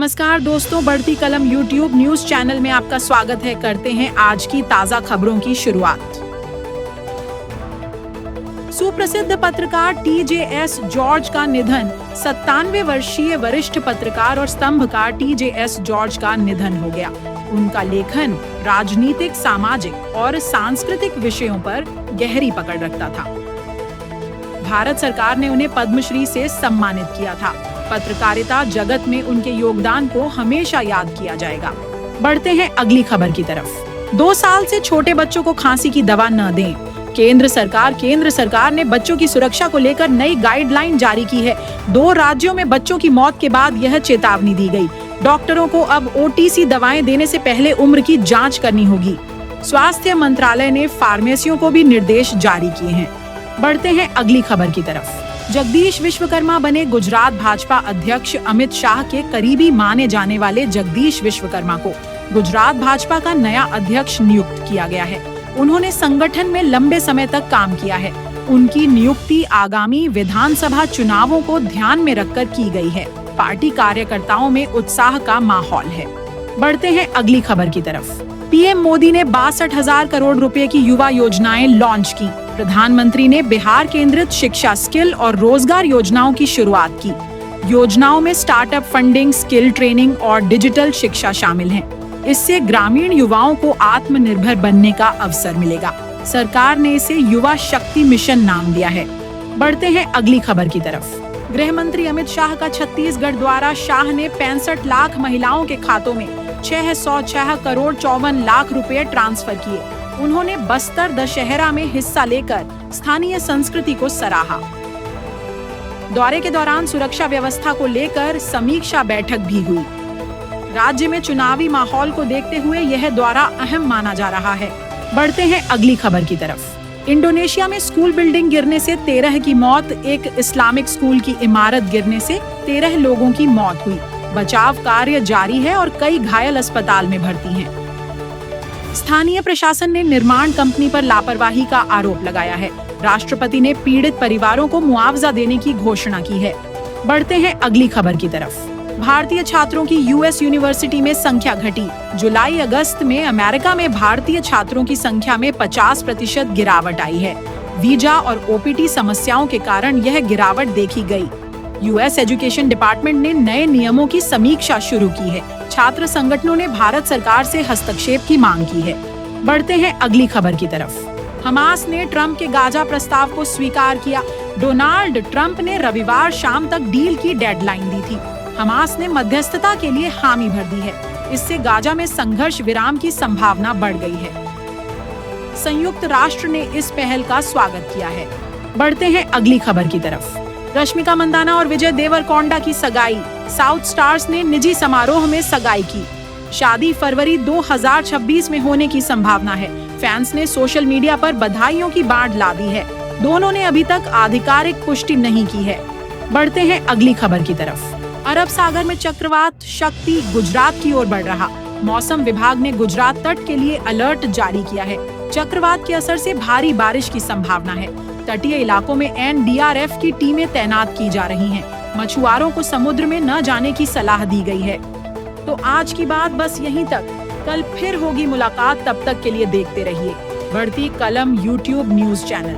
नमस्कार दोस्तों, बढ़ती कलम YouTube न्यूज चैनल में आपका स्वागत है। करते हैं आज की ताजा खबरों की शुरुआत। सुप्रसिद्ध पत्रकार TJS जॉर्ज का निधन। 97 वर्षीय वरिष्ठ पत्रकार और स्तंभकार TJS जॉर्ज का निधन हो गया। उनका लेखन राजनीतिक, सामाजिक और सांस्कृतिक विषयों पर गहरी पकड़ रखता था। भारत सरकार ने उन्हें पद्मश्री से सम्मानित किया था। पत्रकारिता जगत में उनके योगदान को हमेशा याद किया जाएगा। बढ़ते हैं अगली खबर की तरफ। 2 साल से छोटे बच्चों को खांसी की दवा न दें। केंद्र सरकार ने बच्चों की सुरक्षा को लेकर नई गाइडलाइन जारी की है। 2 राज्यों में बच्चों की मौत के बाद यह चेतावनी दी गई। डॉक्टरों को अब OTC दवाएं देने से पहले उम्र की जांच करनी होगी। स्वास्थ्य मंत्रालय ने फार्मेसियों को भी निर्देश जारी किए हैं। बढ़ते हैं अगली खबर की तरफ। जगदीश विश्वकर्मा बने। गुजरात भाजपा अध्यक्ष अमित शाह के करीबी माने जाने वाले जगदीश विश्वकर्मा को गुजरात भाजपा का नया अध्यक्ष नियुक्त किया गया है। उन्होंने संगठन में लंबे समय तक काम किया है। उनकी नियुक्ति आगामी विधानसभा चुनावों को ध्यान में रखकर की गई है। पार्टी कार्यकर्ताओं में उत्साह का माहौल है। बढ़ते हैं अगली खबर की तरफ। PM मोदी ने 62,000 करोड़ रुपए की युवा योजनाएं लॉन्च की। प्रधानमंत्री ने बिहार केंद्रित शिक्षा, स्किल और रोजगार योजनाओं की शुरुआत की। योजनाओं में स्टार्टअप फंडिंग, स्किल ट्रेनिंग और डिजिटल शिक्षा शामिल हैं। इससे ग्रामीण युवाओं को आत्मनिर्भर बनने का अवसर मिलेगा। सरकार ने इसे युवा शक्ति मिशन नाम दिया है। बढ़ते हैं अगली खबर की तरफ। गृह मंत्री अमित शाह का छत्तीसगढ़ द्वारा। शाह ने 65 लाख महिलाओं के खातों में 606 करोड़ 54 लाख रुपए ट्रांसफर किए। उन्होंने बस्तर दशहरा में हिस्सा लेकर स्थानीय संस्कृति को सराहा। दौरे के दौरान सुरक्षा व्यवस्था को लेकर समीक्षा बैठक भी हुई। राज्य में चुनावी माहौल को देखते हुए यह दौरा अहम माना जा रहा है। बढ़ते हैं अगली खबर की तरफ। इंडोनेशिया में स्कूल बिल्डिंग गिरने से 13 की मौत। एक इस्लामिक स्कूल की इमारत गिरने से 13 लोगों की मौत हुई। बचाव कार्य जारी है और कई घायल अस्पताल में भर्ती हैं। स्थानीय प्रशासन ने निर्माण कंपनी पर लापरवाही का आरोप लगाया है। राष्ट्रपति ने पीड़ित परिवारों को मुआवजा देने की घोषणा की है। बढ़ते हैं अगली खबर की तरफ। भारतीय छात्रों की US यूनिवर्सिटी में संख्या घटी। जुलाई-अगस्त में अमेरिका में भारतीय छात्रों की संख्या में 50% गिरावट आई है। वीजा और OPT समस्याओं के कारण यह गिरावट देखी गई। US एजुकेशन डिपार्टमेंट ने नए नियमों की समीक्षा शुरू की है। छात्र संगठनों ने भारत सरकार से हस्तक्षेप की मांग की है। बढ़ते हैं अगली खबर की तरफ। हमास ने ट्रंप के गाजा प्रस्ताव को स्वीकार किया। डोनाल्ड ट्रंप ने रविवार शाम तक डील की डेडलाइन दी थी। हमास ने मध्यस्थता के लिए हामी भर दी है। इससे गाजा में संघर्ष विराम की संभावना बढ़ गई है। संयुक्त राष्ट्र ने इस पहल का स्वागत किया है। बढ़ते हैं अगली खबर की तरफ। रश्मिका मंदाना और विजय देवरकोंडा की सगाई। साउथ स्टार्स ने निजी समारोह में सगाई की। शादी फरवरी 2026 में होने की संभावना है। फैंस ने सोशल मीडिया पर बधाइयों की बाढ़ ला दी है। दोनों ने अभी तक आधिकारिक पुष्टि नहीं की है। बढ़ते हैं अगली खबर की तरफ। अरब सागर में चक्रवात शक्ति गुजरात की ओर बढ़ रहा। मौसम विभाग ने गुजरात तट के लिए अलर्ट जारी किया है। चक्रवात के असर से भारी बारिश की संभावना है। तटीय इलाकों में NDRF की टीमें तैनात की जा रही हैं। मछुआरों को समुद्र में न जाने की सलाह दी गई है। तो आज की बात बस यहीं तक। कल फिर होगी मुलाकात। तब तक के लिए देखते रहिए बढ़ती कलम YouTube न्यूज चैनल।